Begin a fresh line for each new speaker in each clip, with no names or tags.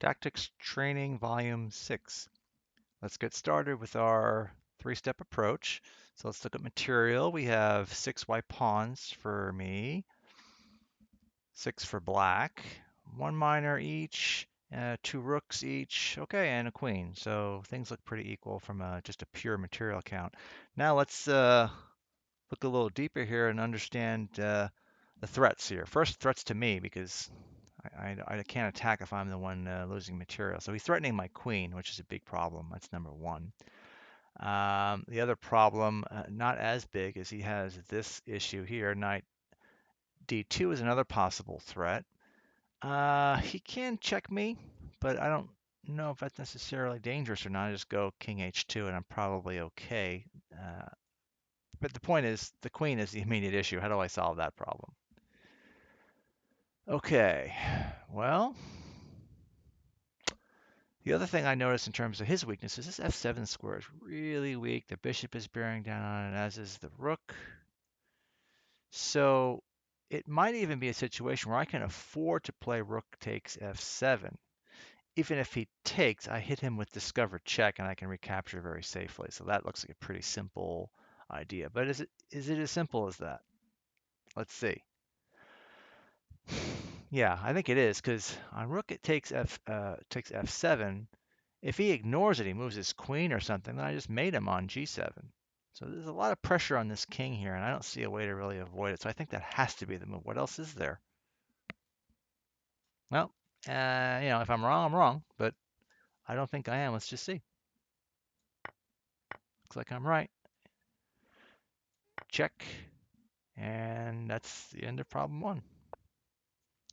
Tactics Training Volume 6. Let's get started with our three-step approach. So let's look at material. We have 6 white pawns for me, 6 for black, 1 miner each, 2 rooks each, okay, and a queen. So things look pretty equal from just a pure material count. Now let's look a little deeper here and understand the threats here. First, threats to me because I can't attack if I'm the one losing material. So he's threatening my queen, which is a big problem. That's number one. The other problem, not as big, is he has this issue here. Knight d2 is another possible threat. He can check me, but I don't know if that's necessarily dangerous or not. I just go king h2 and I'm probably okay. But the point is, the queen is the immediate issue. How do I solve that problem? Okay, well, the other thing I noticed in terms of his weaknesses, this f7 square is really weak. The bishop is bearing down on it, as is the rook. So it might even be a situation where I can afford to play rook takes f7. Even if he takes, I hit him with discovered check and I can recapture very safely. So that looks like a pretty simple idea. But is it as simple as that? Let's see. Yeah, I think it is because on rook it takes f7. If he ignores it, he moves his queen or something, then I just mate him on g7. So there's a lot of pressure on this king here, and I don't see a way to really avoid it. So I think that has to be the move. What else is there? Well, if I'm wrong, I'm wrong, but I don't think I am. Let's just see. Looks like I'm right. Check. And that's the end of problem one.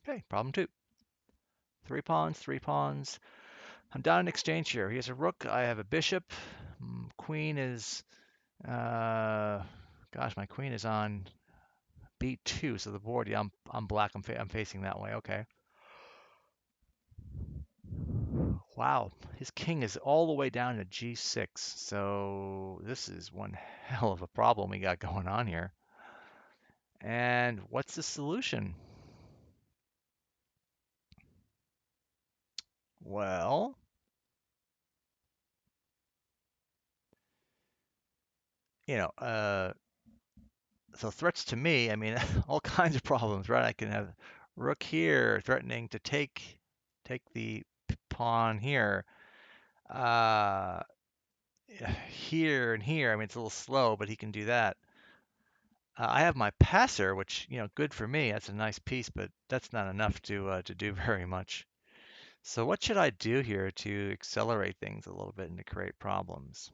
Okay, problem two. 3 pawns, 3 pawns. I'm down in exchange here. He has a rook. I have a bishop. Queen is, gosh, my queen is on b2, so the board, yeah, I'm black. I'm facing that way. Okay. Wow, his king is all the way down to g6. So this is one hell of a problem we got going on here. And what's the solution? Well, you know, so threats to me, I mean, all kinds of problems, right? I can have rook here threatening to take the pawn here. Uh, here and here. I mean, it's a little slow, but he can do that. I have my passer, which, good for me. That's a nice piece, but that's not enough to do very much. So what should I do here to accelerate things a little bit and to create problems?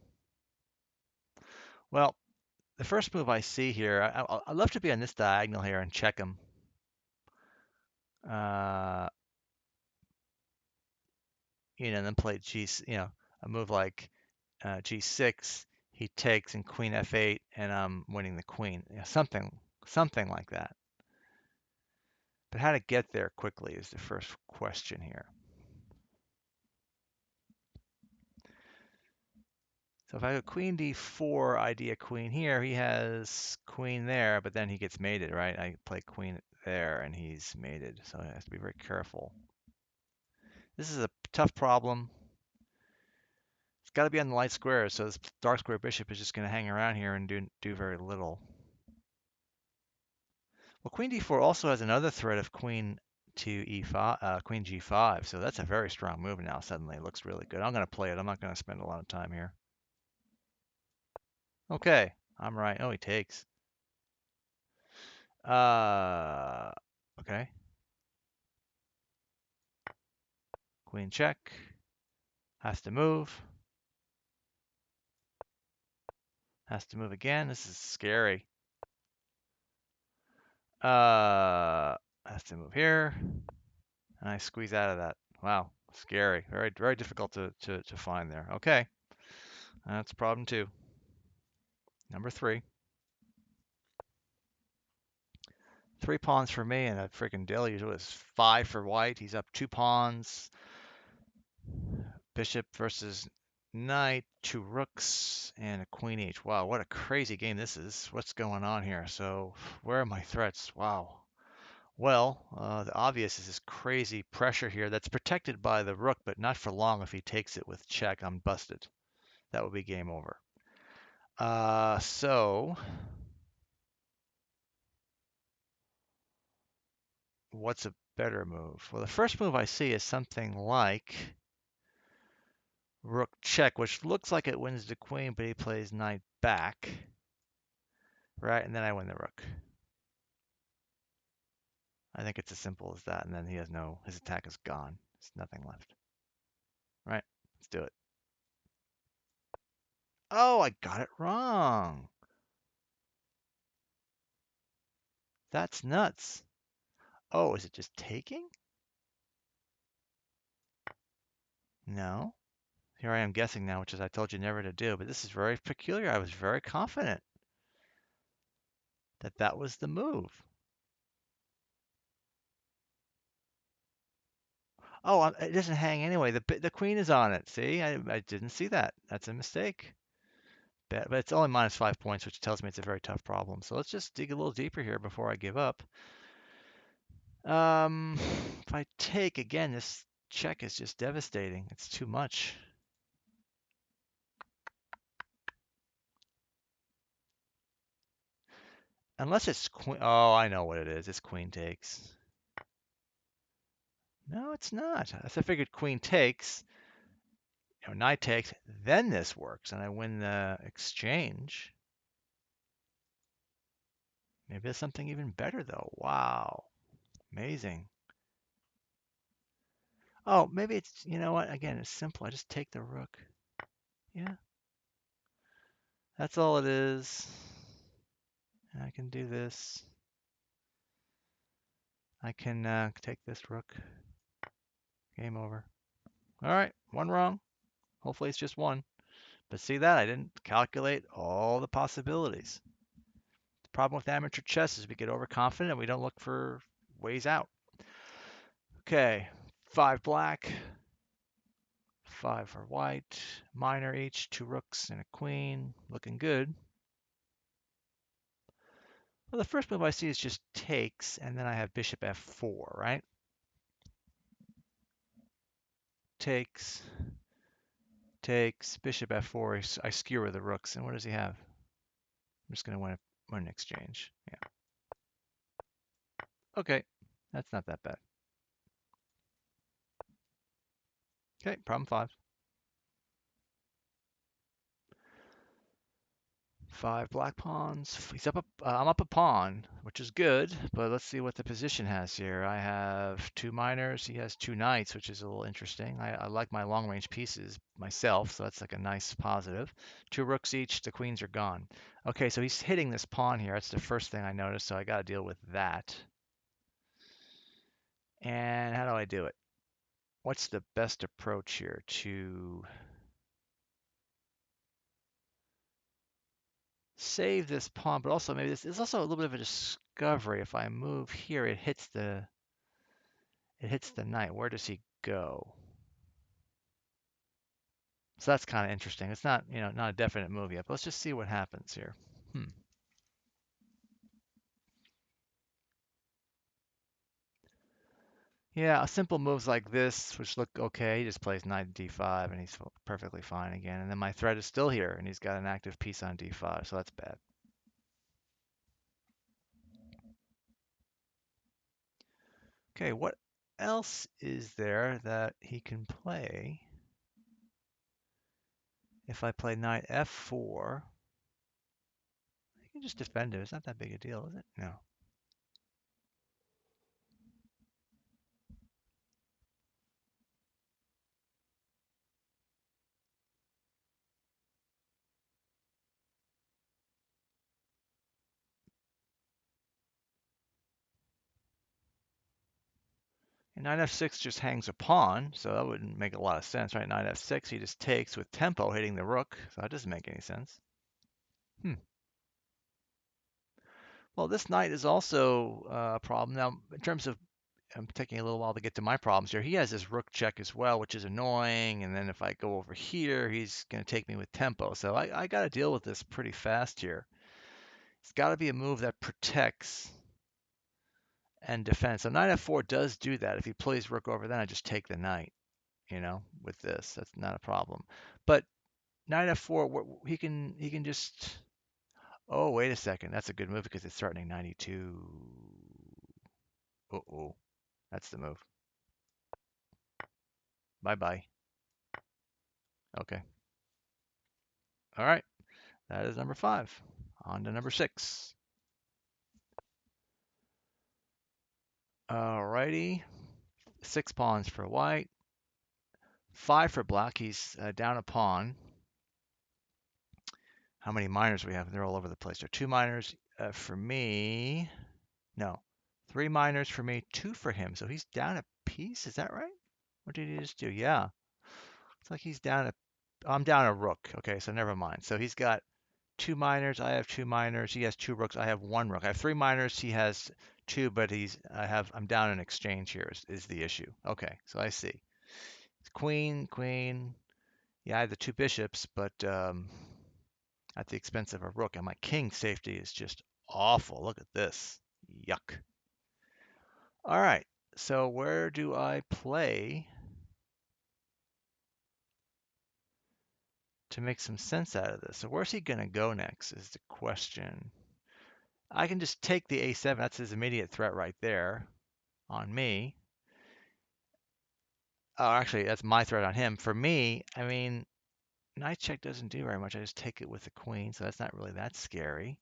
Well, the first move I see here, I'd love to be on this diagonal here and check him. Uh, and then play a move like g6. He takes and queen f8, and I'm winning the queen. Something like that. But how to get there quickly is the first question here. So if I go queen d4, idea queen here, he has queen there, but then he gets mated, right? I play queen there, and he's mated, so I have to be very careful. This is a tough problem. It's got to be on the light square, so this dark square bishop is just going to hang around here and do very little. Well, queen d4 also has another threat of queen to e5, queen g5, so that's a very strong move now. Suddenly, it looks really good. I'm going to play it. I'm not going to spend a lot of time here. Okay, I'm right. Oh, he takes. Okay. Queen check. Has to move. Has to move again. This is scary. Has to move here. And I squeeze out of that. Wow, scary. Very, very difficult to find there. Okay. That's problem two. Number three. 3 pawns for me, and a freaking deluge was 5 for white. He's up 2 pawns. Bishop versus knight, 2 rooks, and a queen each. Wow, what a crazy game this is. What's going on here? So, where are my threats? Wow. Well, the obvious is this crazy pressure here that's protected by the rook, but not for long. If he takes it with check, I'm busted. That would be game over. So what's a better move? Well, the first move I see is something like rook check, which looks like it wins the queen, but he plays knight back, right? And then I win the rook. I think it's as simple as that. And then he has his attack is gone. There's nothing left, right? Let's do it. Oh, I got it wrong. That's nuts. Oh, is it just taking? No. Here I am guessing now, which is I told you never to do, but this is very peculiar. I was very confident that that was the move. Oh, it doesn't hang anyway. The queen is on it. See, I didn't see that. That's a mistake. But it's only minus 5 points, which tells me it's a very tough problem. So let's just dig a little deeper here before I give up. If I take again, this check is just devastating. It's too much. Unless it's queen. Oh, I know what it is. It's queen takes. No, it's not. As I figured queen takes, knight takes, then this works, and I win the exchange. Maybe there's something even better, though. Wow. Amazing. Oh, maybe it's, you know what? Again, it's simple. I just take the rook. Yeah, that's all it is. And I can do this. I can take this rook. Game over. All right, one wrong. Hopefully it's just one. But see that? I didn't calculate all the possibilities. The problem with amateur chess is we get overconfident and we don't look for ways out. Okay, 5 black, 5 for white, minor each, 2 rooks and a queen. Looking good. Well, the first move I see is just takes, and then I have bishop f4, right? Takes, takes, bishop f4. I skewer the rooks, and what does he have? I'm just going to win an exchange. Yeah. Okay, that's not that bad. Okay, problem 5. 5 black pawns. I'm up a pawn, which is good, but let's see what the position has here. I have 2 minors. He has 2 knights, which is a little interesting. I like my long range pieces myself, so that's like a nice positive. 2 rooks each. The queens are gone. Okay, so he's hitting this pawn here. That's the first thing I noticed, so I got to deal with that. And how do I do it? What's the best approach here to save this pawn, but also maybe this is also a little bit of a discovery. If I move here, it hits the knight. Where does he go? So that's kind of interesting. It's not, not a definite move yet, but let's just see what happens here. Yeah, simple moves like this, which look okay, he just plays knight d5 and he's perfectly fine again. And then my threat is still here and he's got an active piece on d5, so that's bad. Okay, what else is there that he can play? If I play knight f4, he can just defend it. It's not that big a deal, is it? No. And knight f6 just hangs a pawn, so that wouldn't make a lot of sense, right? Knight f6, he just takes with tempo hitting the rook, so that doesn't make any sense. Well, this knight is also a problem. Now, in terms of, I'm taking a little while to get to my problems here. He has this rook check as well, which is annoying. And then if I go over here, he's going to take me with tempo. So I got to deal with this pretty fast here. It's got to be a move that protects and defend. So knight f4 does do that. If he plays rook over, then I just take the knight, you know, with this. That's not a problem. But knight f4, he can just. Oh, wait a second. That's a good move because it's threatening 92. Uh-oh. That's the move. Bye-bye. Okay. All right. That is number 5. On to number 6. All righty. 6 pawns for white. 5 for black. He's down a pawn. How many minors we have? They're all over the place. There are 2 minors for me. No. 3 minors for me, 2 for him. So he's down a piece. Is that right? What did he just do? Yeah. Looks like he's down a. I'm down a rook. Okay, so never mind. So he's got 2 minors. I have 2 minors. He has 2 rooks. I have 1 rook. I have 3 minors. He has 2, but I'm down in exchange here is the issue. Okay, so I see. Queen, queen. Yeah, I have the 2 bishops, but at the expense of a rook. And my king safety is just awful. Look at this. Yuck. All right, so where do I play to make some sense out of this? So where's he going to go next is the question. I can just take the a7. That's his immediate threat right there on me. Oh, actually, that's my threat on him. For me, I mean, knight check doesn't do very much. I just take it with the queen, so that's not really that scary.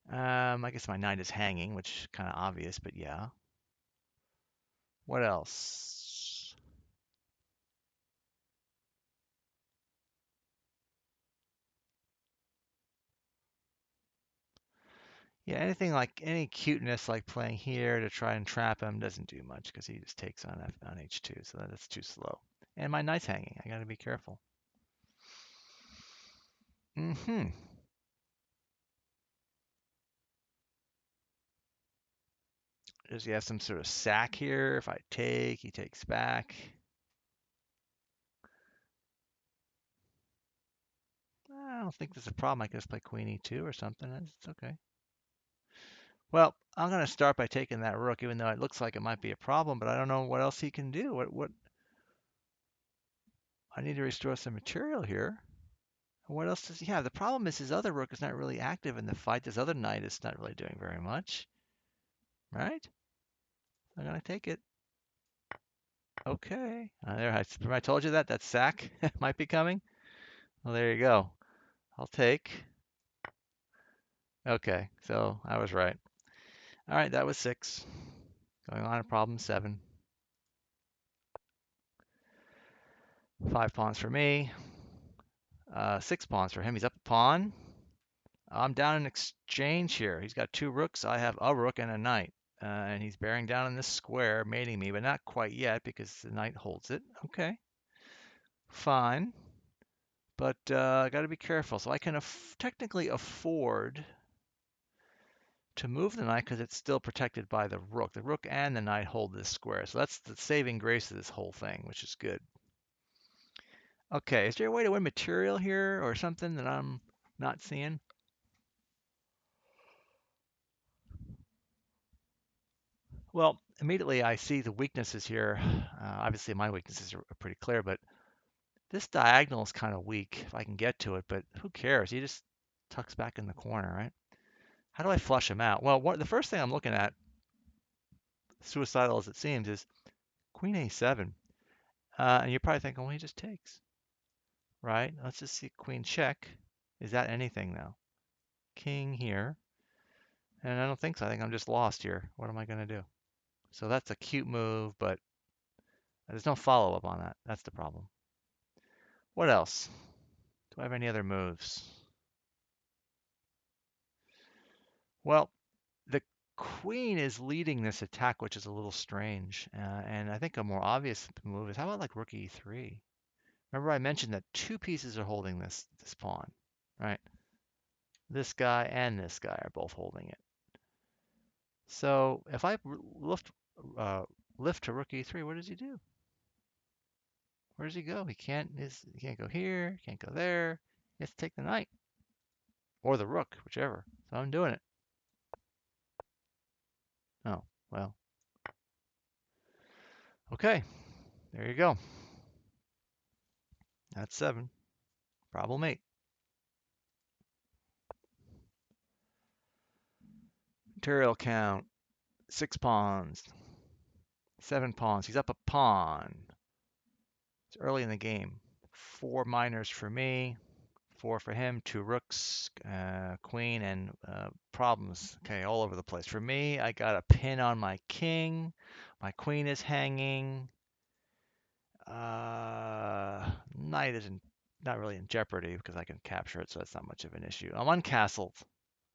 I guess my knight is hanging, which is kind of obvious, but yeah. What else? Yeah, anything like any cuteness like playing here to try and trap him doesn't do much because he just takes on h2, so that's too slow. And my knight's hanging. I got to be careful. Mm-hmm. Does he have some sort of sack here? If I take, he takes back. I don't think there's a problem. I can just play queen e2 or something. It's okay. Well, I'm going to start by taking that rook, even though it looks like it might be a problem, but I don't know what else he can do. What? I need to restore some material here. What else does he have? The problem is his other rook is not really active in the fight. This other knight is not really doing very much, right? I'm going to take it. Okay. I told you that. That sack might be coming. Well, there you go. I'll take. Okay, so I was right. All right, that was 6. Going on to problem 7. 5 pawns for me. 6 pawns for him. He's up a pawn. I'm down in exchange here. He's got 2 rooks. I have a rook and a knight. And he's bearing down in this square, mating me, but not quite yet because the knight holds it. Okay, fine. But I got to be careful. So I can technically afford to move the knight because it's still protected by the rook. The rook and the knight hold this square. So that's the saving grace of this whole thing, which is good. Okay, is there a way to win material here or something that I'm not seeing? Well, immediately I see the weaknesses here. Obviously, my weaknesses are pretty clear, but this diagonal is kind of weak if I can get to it, but who cares? He just tucks back in the corner, right? How do I flush him out? Well, the first thing I'm looking at, suicidal as it seems, is queen a7. And you're probably thinking, well, he just takes, right? Let's just see queen check. Is that anything now? King here. And I don't think so. I think I'm just lost here. What am I going to do? So that's a cute move, but there's no follow-up on that. That's the problem. What else? Do I have any other moves? Well, the queen is leading this attack, which is a little strange. And I think a more obvious move is how about like rook e3? Remember I mentioned that 2 pieces are holding this pawn, right? This guy and this guy are both holding it. So if I lift to rook e3, what does he do? Where does he go? He can't go here, can't go there. He has to take the knight or the rook, whichever. So I'm doing it. Oh, well. Okay, there you go. That's 7. Problem 8. Material count, 6 pawns, 7 pawns. He's up a pawn. It's early in the game. 4 minors for me, 4 for him, 2 rooks, queen, and problems. Okay, all over the place. For me, I got a pin on my king. My queen is hanging. Knight isn't not really in jeopardy because I can capture it, so that's not much of an issue. I'm uncastled.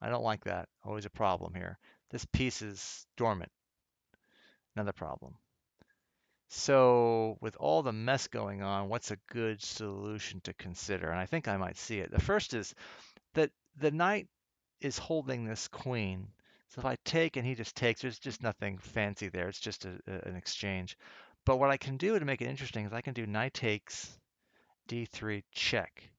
I don't like that. Always a problem here. This piece is dormant. Another problem. So with all the mess going on, what's a good solution to consider? And I think I might see it. The first is that the knight is holding this queen. So if I take and he just takes, there's just nothing fancy there. It's just an exchange. But what I can do to make it interesting is I can do knight takes d3 check,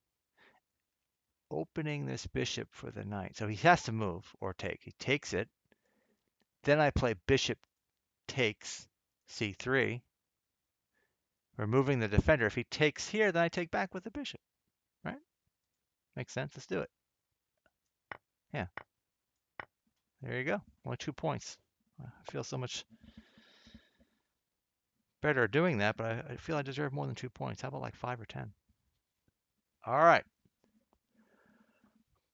opening this bishop for the knight. So he has to move or take. He takes it. Then I play bishop takes c3, removing the defender. If he takes here, then I take back with the bishop, right? Makes sense. Let's do it. Yeah, there you go. Only 2 points. I feel so much better doing that, but I feel I deserve more than 2 points. How about like 5 or 10? All right.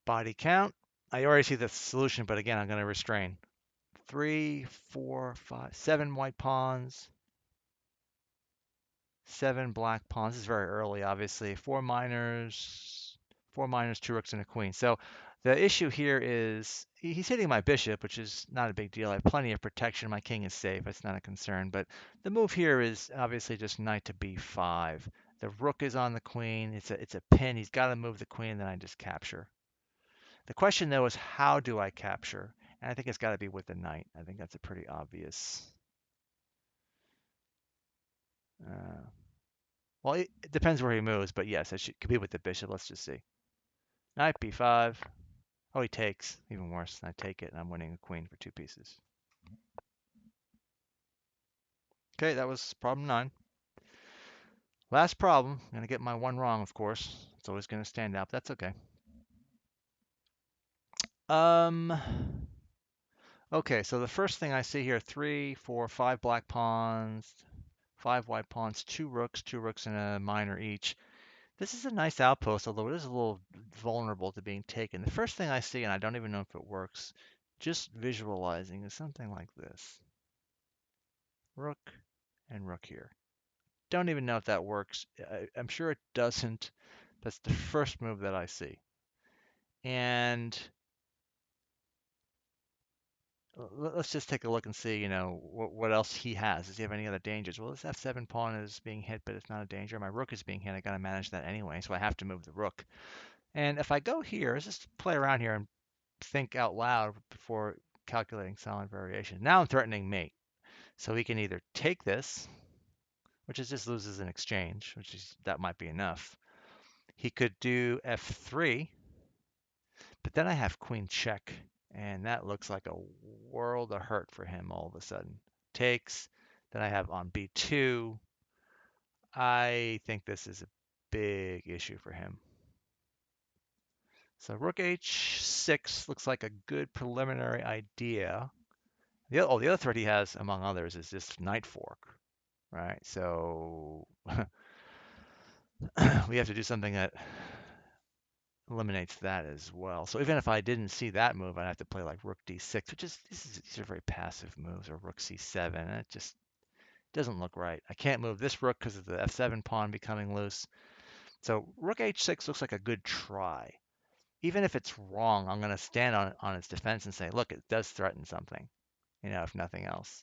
Body count. I already see the solution, but again, I'm going to restrain. 3, 4, 5, 7 white pawns, 7 black pawns. This is very early, obviously. 4 minors, 2 rooks, and a queen. So the issue here is he's hitting my bishop, which is not a big deal. I have plenty of protection. My king is safe. It's not a concern. But the move here is obviously just knight to b5. The rook is on the queen. It's a pin. He's got to move the queen, then I just capture. The question, though, is how do I capture? And I think it's got to be with the knight. I think that's a pretty obvious. Uh, well, it depends where he moves, but yes, it could be with the bishop. Let's just see. Knight b5. Oh, he takes. Even worse. I take it, and I'm winning a queen for 2 pieces. Okay, that was problem 9. Last problem. I'm going to get my 1 wrong, of course. It's always going to stand out, but that's okay. Okay, so the first thing I see here, 3, 4, 5 black pawns, 5 white pawns, 2 rooks and a minor each. This is a nice outpost, although it is a little vulnerable to being taken. The first thing I see, and I don't even know if it works, just visualizing, is something like this. Rook and rook here. Don't even know if that works. I'm sure it doesn't. That's the first move that I see. And let's just take a look and see, what else he has. Does he have any other dangers? Well, this f7 pawn is being hit, but it's not a danger. My rook is being hit. I got to manage that anyway, so I have to move the rook. And if I go here, let's just play around here and think out loud before calculating silent variation. Now I'm threatening mate. So he can either take this, which is just loses an exchange, that might be enough. He could do f3, but then I have queen check, and that looks like a world of hurt for him all of a sudden. Takes, then I have on b2. I think this is a big issue for him. So rook h6 looks like a good preliminary idea. The other threat he has, among others, is this knight fork, right? So we have to do something that eliminates that as well. So even if I didn't see that move, I'd have to play like rook d6, these are very passive moves, or rook c7, and it just doesn't look right. I can't move this rook because of the f7 pawn becoming loose. So rook h6 looks like a good try. Even if it's wrong, I'm going to stand on its defense and say, look, it does threaten something, if nothing else.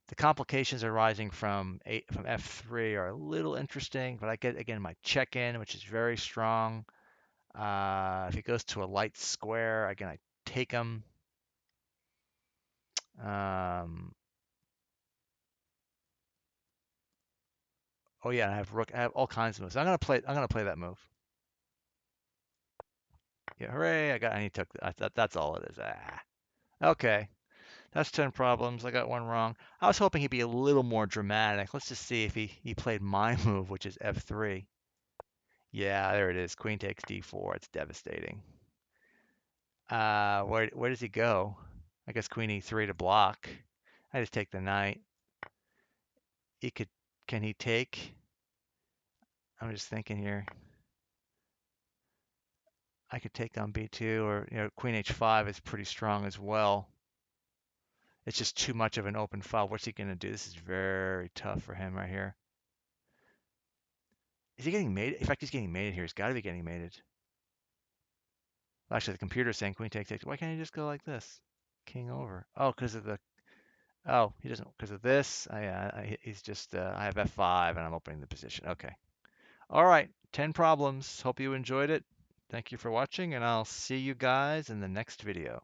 The complications arising from f3 are a little interesting, but I get, again, my check-in, which is very strong. If he goes to a light square, again, I take him. Oh yeah, I have rook. I have all kinds of moves. I'm gonna play that move. Yeah, hooray! And he took that. That's all it is. Okay. That's 10 problems. I got one wrong. I was hoping he'd be a little more dramatic. Let's just see if he played my move, which is f3. Yeah, there it is. Queen takes d4. It's devastating. Where does he go? I guess queen e3 to block. I just take the knight. He could, can he take? I'm just thinking here. I could take on b2 or, queen h5 is pretty strong as well. It's just too much of an open file. What's he going to do? This is very tough for him right here. Is he getting mated? In fact, he's getting mated here. He's got to be getting mated. Well, actually, the computer's saying queen takes. Why can't he just go like this? King over. Oh, because of the. Oh, he doesn't. Because of this. He's just. I have f5 and I'm opening the position. Okay. All right. 10 problems. Hope you enjoyed it. Thank you for watching, and I'll see you guys in the next video.